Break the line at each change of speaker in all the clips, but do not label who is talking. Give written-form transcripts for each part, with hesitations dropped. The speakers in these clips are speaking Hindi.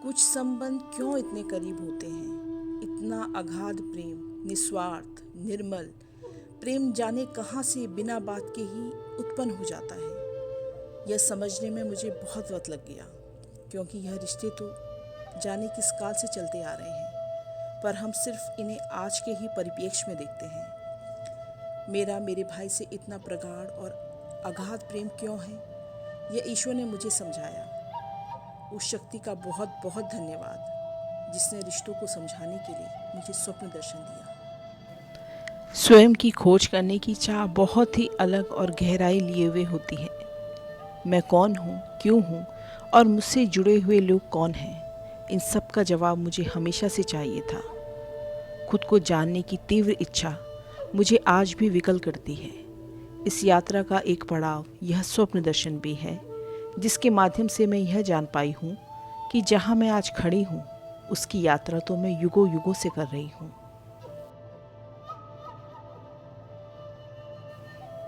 कुछ संबंध क्यों इतने करीब होते हैं? इतना अगाध प्रेम, निस्वार्थ, निर्मल प्रेम जाने कहाँ से बिना बात के ही उत्पन्न हो जाता है। यह समझने में मुझे बहुत वक्त लग गया, क्योंकि यह रिश्ते तो जाने किस काल से चलते आ रहे हैं, पर हम सिर्फ इन्हें आज के ही परिप्रेक्ष्य में देखते हैं। मेरा मेरे भाई से इतना प्रगाढ़ और अगाध प्रेम क्यों है, यह ईश्वर ने मुझे समझाया। उस शक्ति का बहुत बहुत धन्यवाद जिसने रिश्तों को समझाने के लिए मुझे स्वप्न दर्शन दिया।
स्वयं की खोज करने की चाह बहुत ही अलग और गहराई लिए हुए होती है। मैं कौन हूँ, क्यों हूँ और मुझसे जुड़े हुए लोग कौन हैं, इन सब का जवाब मुझे हमेशा से चाहिए था। खुद को जानने की तीव्र इच्छा मुझे आज भी विकल करती है। इस यात्रा का एक पड़ाव यह स्वप्न दर्शन भी है, जिसके माध्यम से मैं यह जान पाई हूँ कि जहाँ मैं आज खड़ी हूँ उसकी यात्रा तो मैं युगों युगों से कर रही हूँ।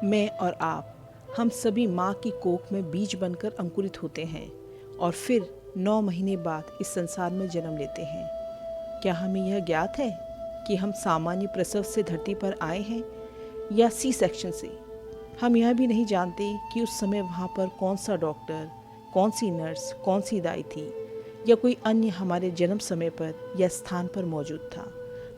मैं और आप, हम सभी माँ की कोख में बीज बनकर अंकुरित होते हैं और फिर 9 महीने बाद इस संसार में जन्म लेते हैं। क्या हमें यह ज्ञात है कि हम सामान्य प्रसव से धरती पर आए हैं या सी सेक्शन से? हम यह भी नहीं जानते कि उस समय वहाँ पर कौन सा डॉक्टर, कौन सी नर्स, कौन सी दाई थी या कोई अन्य हमारे जन्म समय पर या स्थान पर मौजूद था।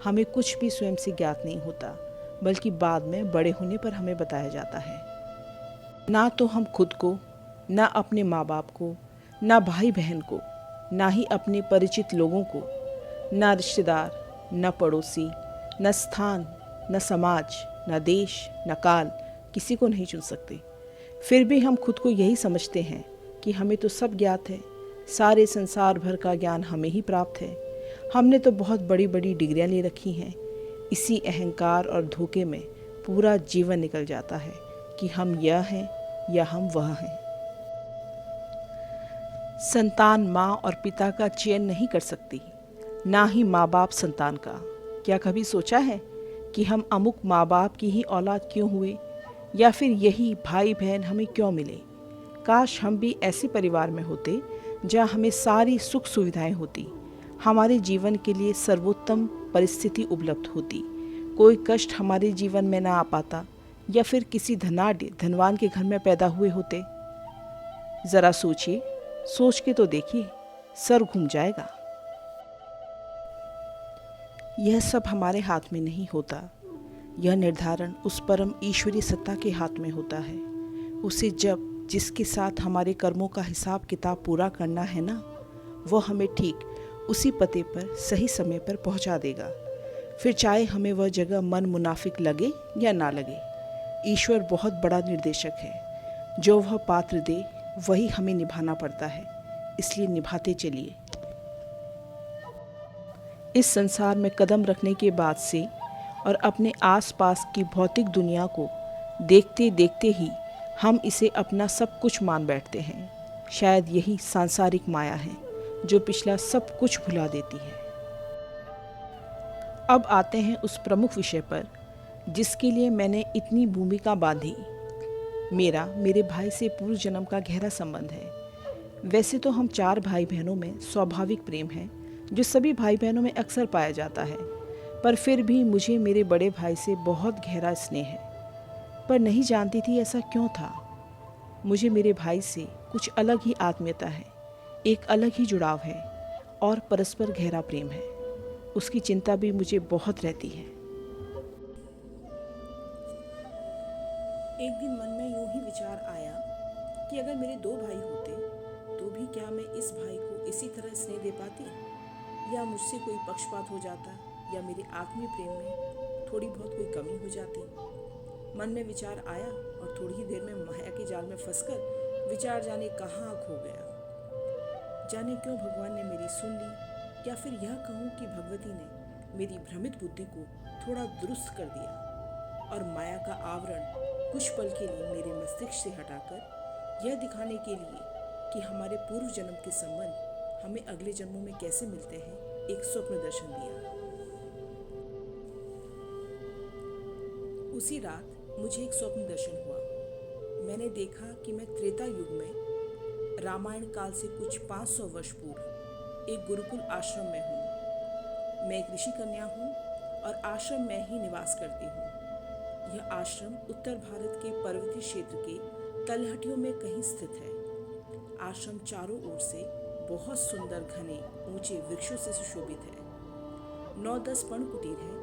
हमें कुछ भी स्वयं से ज्ञात नहीं होता, बल्कि बाद में बड़े होने पर हमें बताया जाता है। ना तो हम खुद को, ना अपने माँ बाप को, ना भाई बहन को, ना ही अपने परिचित लोगों को, ना रिश्तेदार, न पड़ोसी, न स्थान, न समाज, न देश, न काल, किसी को नहीं चुन सकते। फिर भी हम खुद को यही समझते हैं कि हमें तो सब ज्ञात है, सारे संसार भर का ज्ञान हमें ही प्राप्त है। हमने तो बहुत बड़ी बड़ी डिग्रियां ले रखी हैं। इसी अहंकार और धोखे में पूरा जीवन निकल जाता है कि हम यह हैं या हम वह हैं। संतान माँ और पिता का चयन नहीं कर सकती, ना ही माँ बाप संतान का। क्या कभी सोचा है कि हम अमुक माँ बाप की ही औलाद क्यों हुए, या फिर यही भाई बहन हमें क्यों मिले? काश हम भी ऐसे परिवार में होते जहाँ हमें सारी सुख सुविधाएं होती, हमारे जीवन के लिए सर्वोत्तम परिस्थिति उपलब्ध होती, कोई कष्ट हमारे जीवन में ना आ पाता, या फिर किसी धनाढ्य धनवान के घर में पैदा हुए होते। ज़रा सोचिए, सोच के तो देखिए, सर घूम जाएगा। यह सब हमारे हाथ में नहीं होता। यह निर्धारण उस परम ईश्वरीय सत्ता के हाथ में होता है। उसे जब जिसके साथ हमारे कर्मों का हिसाब किताब पूरा करना है ना, वो हमें ठीक उसी पते पर सही समय पर पहुंचा देगा। फिर चाहे हमें वह जगह मन मुनाफिक लगे या ना लगे। ईश्वर बहुत बड़ा निर्देशक है। जो वह पात्र दे वही हमें निभाना पड़ता है, इसलिए निभाते चलिए। इस संसार में कदम रखने के बाद से और अपने आसपास की भौतिक दुनिया को देखते देखते ही हम इसे अपना सब कुछ मान बैठते हैं। शायद यही सांसारिक माया है जो पिछला सब कुछ भुला देती है। अब आते हैं उस प्रमुख विषय पर जिसके लिए मैंने इतनी भूमिका बांधी। मेरा मेरे भाई से पूर्व जन्म का गहरा संबंध है। वैसे तो हम 4 भाई बहनों में स्वाभाविक प्रेम है जो सभी भाई बहनों में अक्सर पाया जाता है, पर फिर भी मुझे मेरे बड़े भाई से बहुत गहरा स्नेह है। पर नहीं जानती थी ऐसा क्यों था। मुझे मेरे भाई से कुछ अलग ही आत्मीयता है, एक अलग ही जुड़ाव है और परस्पर गहरा प्रेम है। उसकी चिंता भी मुझे बहुत रहती है।
एक दिन मन में यूं ही विचार आया कि अगर मेरे 2 भाई होते तो भी क्या मैं इस भाई को इसी तरह स्नेह दे पाती, या मुझसे कोई पक्षपात हो जाता, या मेरे आत्मीय प्रेम में थोड़ी बहुत कोई कमी हो जाती। मन में विचार आया और थोड़ी ही देर में माया के जाल में फंसकर विचार जाने कहाँ खो गया। जाने क्यों भगवान ने मेरी सुन ली, या फिर यह कहूँ कि भगवती ने मेरी भ्रमित बुद्धि को थोड़ा दुरुस्त कर दिया और माया का आवरण कुछ पल के लिए मेरे मस्तिष्क से हटाकर यह दिखाने के लिए कि हमारे पूर्व जन्म के संबंध हमें अगले जन्मों में कैसे मिलते हैं, एक स्वप्न दर्शन दिया। उसी रात मुझे एक स्वप्न दर्शन हुआ। मैंने देखा कि मैं त्रेता युग में रामायण काल से कुछ 500 वर्ष पूर्व एक गुरुकुल आश्रम में हूँ। मैं एक ऋषि कन्या हूँ और आश्रम में ही निवास करती हूँ। यह आश्रम उत्तर भारत के पर्वतीय क्षेत्र के तलहटियों में कहीं स्थित है। आश्रम चारों ओर से बहुत सुंदर घने ऊंचे वृक्षों से सुशोभित है। 9-10 पर्ण कुटीर है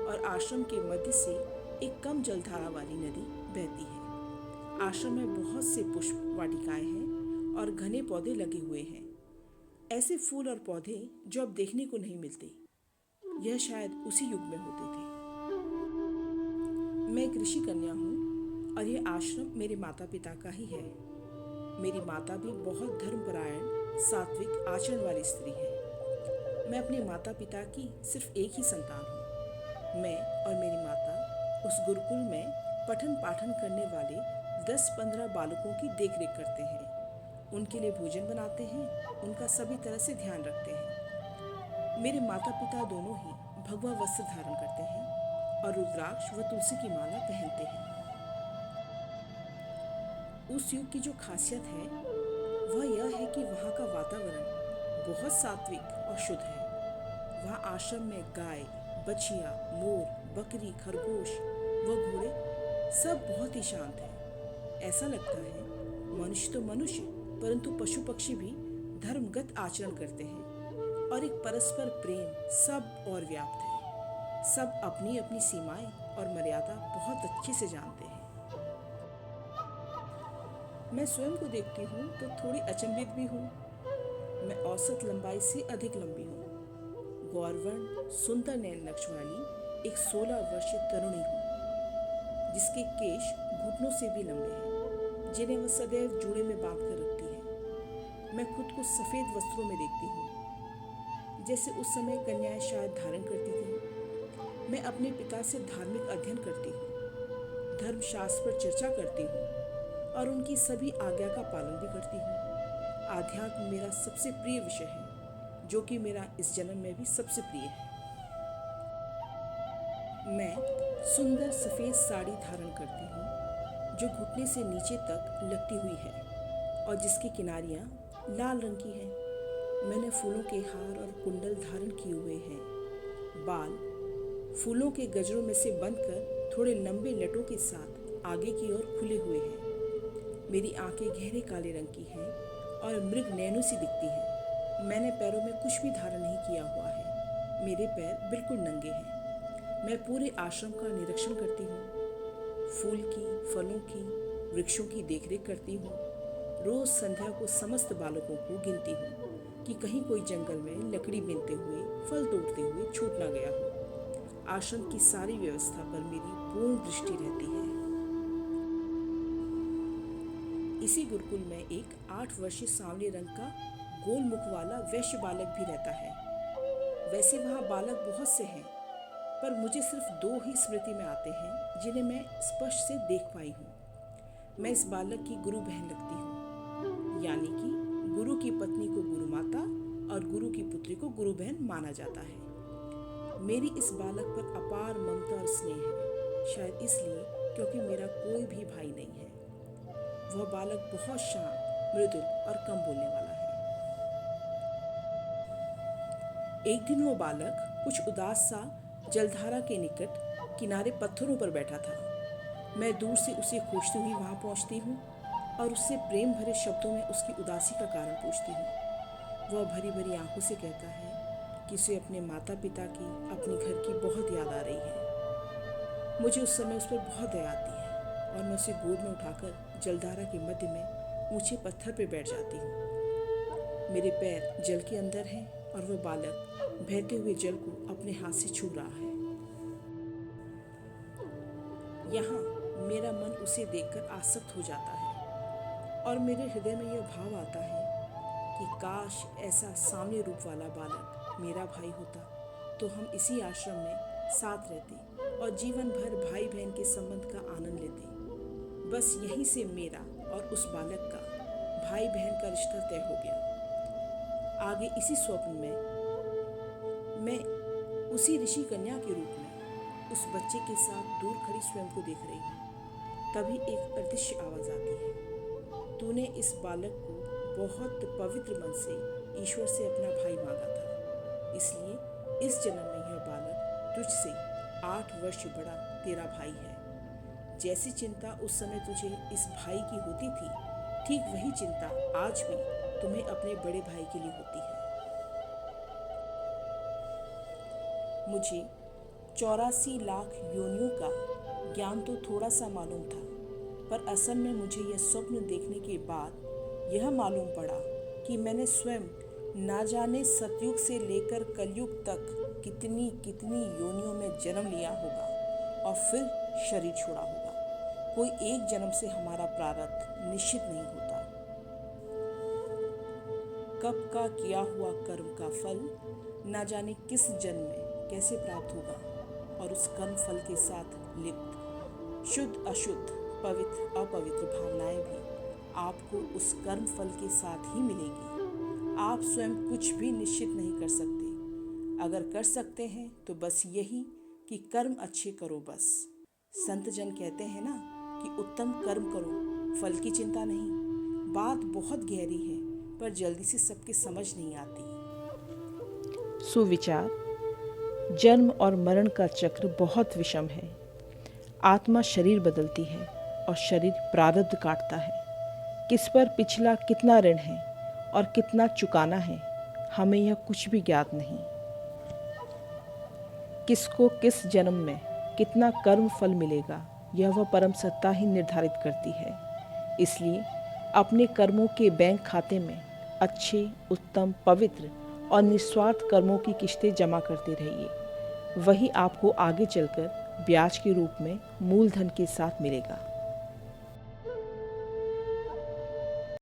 और आश्रम के मध्य से एक कम जलधारा वाली नदी बहती है। आश्रम में बहुत से पुष्प वाटिकाएं हैं और घने पौधे लगे हुए हैं। ऐसे फूल और पौधे जो अब देखने को नहीं मिलते। यह शायद उसी युग में होते थे। मैं एक ऋषि कन्या हूँ और यह आश्रम मेरे माता पिता का ही है। मेरी माता भी बहुत धर्मपरायण, सात्विक आचरण वाली स्त्री है। मैं अपने माता पिता की सिर्फ एक ही संतान हूँ। मैं और मेरी माता उस गुरुकुल में पठन पाठन करने वाले 10-15 बालकों की देखरेख करते हैं। उनके लिए भोजन बनाते हैं, उनका सभी तरह से ध्यान रखते हैं। मेरे माता पिता दोनों ही भगवा वस्त्र धारण करते हैं और रुद्राक्ष व तुलसी की माला पहनते हैं। उस युग की जो खासियत है वह यह है कि वहाँ का वातावरण बहुत सात्विक और शुद्ध है। वहाँ आश्रम में गाय, बछिया, मोर, बकरी, खरगोश व घोड़े सब बहुत ही शांत हैं। ऐसा लगता है मनुष्य तो मनुष्य, परंतु पशु पक्षी भी धर्मगत आचरण करते हैं और एक परस्पर प्रेम सब और व्याप्त है। सब अपनी अपनी सीमाएं और मर्यादा बहुत अच्छे से जानते हैं। मैं स्वयं को देखती हूँ तो थोड़ी अचंभित भी हूँ। मैं औसत लंबाई से अधिक लंबी हूँ। गौरवर्ण सुंदर नैन नक्श वाली एक 16 वर्षीय तरुणी हूँ, जिसके केश घुटनों से भी लंबे हैं, जिन्हें वह सदैव जूड़े में बांध कर रखती है। मैं खुद को सफ़ेद वस्त्रों में देखती हूँ, जैसे उस समय कन्याएं शायद धारण करती थीं। मैं अपने पिता से धार्मिक अध्ययन करती हूँ, धर्मशास्त्र पर चर्चा करती हूँ और उनकी सभी आज्ञा का पालन भी करती हूँ। आध्यात्म मेरा सबसे प्रिय विषय है, जो कि मेरा इस जन्म में भी सबसे प्रिय है। मैं सुंदर सफ़ेद साड़ी धारण करती हूँ, जो घुटने से नीचे तक लटकी हुई है और जिसकी किनारियाँ लाल रंग की हैं। मैंने फूलों के हार और कुंडल धारण किए हुए हैं। बाल फूलों के गजरों में से बंधकर थोड़े लंबे लटों के साथ आगे की ओर खुले हुए हैं। मेरी आंखें गहरे काले रंग की हैं और मृग नैनों सी दिखती हैं। मैंने पैरों में कुछ भी धारण नहीं किया हुआ है। मेरे पैर बिल्कुल नंगे हैं। मैं पूरे आश्रम का निरीक्षण करती हूँ, फूल की, फलों की, वृक्षों की देखरेख करती हूँ। रोज संध्या को समस्त बालकों को गिनती हूँ कि कहीं कोई जंगल में लकड़ी बीनते हुए, फल तोड़ते हुए छूट ना गया हो। आश्रम की सारी व्यवस्था पर मेरी पूर्ण दृष्टि रहती है। इसी गुरुकुल में एक 8 वर्षीय सांवले रंग का गोल मुख वाला वैश्य बालक भी रहता है। वैसे वहाँ बालक बहुत से हैं, पर मुझे सिर्फ 2 ही स्मृति में आते हैं जिन्हें मैं स्पष्ट से देख पाई हूँ। मैं इस बालक की गुरु बहन लगती हूँ, यानी कि गुरु की पत्नी को गुरु माता और गुरु की पुत्री को गुरु बहन माना जाता है। मेरी इस बालक पर अपार ममता और स्नेह है, शायद इसलिए क्योंकि मेरा कोई भी भाई नहीं है। वह बालक बहुत शांत, मृदुल और कम बोलने वाला है। एक दिन वो बालक कुछ उदास सा जलधारा के निकट किनारे पत्थरों पर बैठा था। मैं दूर से उसे खोजती हुई वहाँ पहुँचती हूँ और उससे प्रेम भरे शब्दों में उसकी उदासी का कारण पूछती हूँ। वह भरी भरी आंखों से कहता है कि उसे अपने माता पिता की, अपने घर की बहुत याद आ रही है। मुझे उस समय उस पर बहुत दया आती है और मैं उसे गोद में उठाकर जलधारा के मध्य में ऊंचे पत्थर पर बैठ जाती हूँ। मेरे पैर जल के अंदर हैं और वह बालक बहते हुए जल को अपने हाथ से छू रहा है। यहाँ मेरा मन उसे देखकर आसक्त हो जाता है और मेरे हृदय में यह भाव आता है कि काश ऐसा सामने रूप वाला बालक मेरा भाई होता तो हम इसी आश्रम में साथ रहते और जीवन भर भाई बहन के संबंध का आनंद लेते। बस यहीं से मेरा और उस बालक का भाई बहन का रिश्ता तय हो गया। आगे इसी स्वप्न में मैं उसी ऋषि कन्या के रूप में उस बच्चे के साथ दूर खड़ी स्वयं को देख रही हूँ। तभी एक अदृश्य आवाज़ आती है, तूने इस बालक को बहुत पवित्र मन से ईश्वर से अपना भाई मांगा था, इसलिए इस जन्म में यह बालक तुझसे 8 वर्ष बड़ा तेरा भाई है। जैसी चिंता उस समय तुझे इस भाई की होती थी, ठीक वही चिंता आज भी तुम्हें अपने बड़े भाई के लिए होती है। मुझे 84 लाख योनियों का ज्ञान तो थोड़ा सा मालूम था, पर असल में मुझे यह स्वप्न देखने के बाद यह मालूम पड़ा कि मैंने स्वयं ना जाने सतयुग से लेकर कलयुग तक कितनी कितनी योनियों में जन्म लिया होगा और फिर शरीर छोड़ा होगा। कोई एक जन्म से हमारा प्रारब्ध निश्चित नहीं होता। कब का किया हुआ कर्म का फल ना जाने किस जन्म में कैसे प्राप्त होगा, और उस कर्म फल के साथ लिप्त शुद्ध अशुद्ध, पवित्र अपवित्र भावनाएं भी आपको उस कर्म फल के साथ ही मिलेंगी। आप स्वयं कुछ भी निश्चित नहीं कर सकते। अगर कर सकते हैं तो बस यही कि कर्म अच्छे करो बस। संत जन कहते हैं ना कि उत्तम कर्म करो, फल की चिंता नहीं। बात बहुत गहरी है, पर जल्दी से सबकी समझ नहीं आती।
सुविचार। जन्म और मरण का चक्र बहुत विषम है। आत्मा शरीर बदलती है और शरीर प्रारब्ध काटता है। किस पर पिछला कितना ऋण है और कितना चुकाना है, हमें यह कुछ भी ज्ञात नहीं। किसको किस जन्म में कितना कर्म फल मिलेगा, यह वह परम सत्ता ही निर्धारित करती है। इसलिए अपने कर्मों के बैंक खाते में अच्छे, उत्तम, पवित्र और निस्वार्थ कर्मों की किश्तें जमा करते रहिए। वही आपको आगे चलकर ब्याज के रूप में मूलधन के साथ मिलेगा।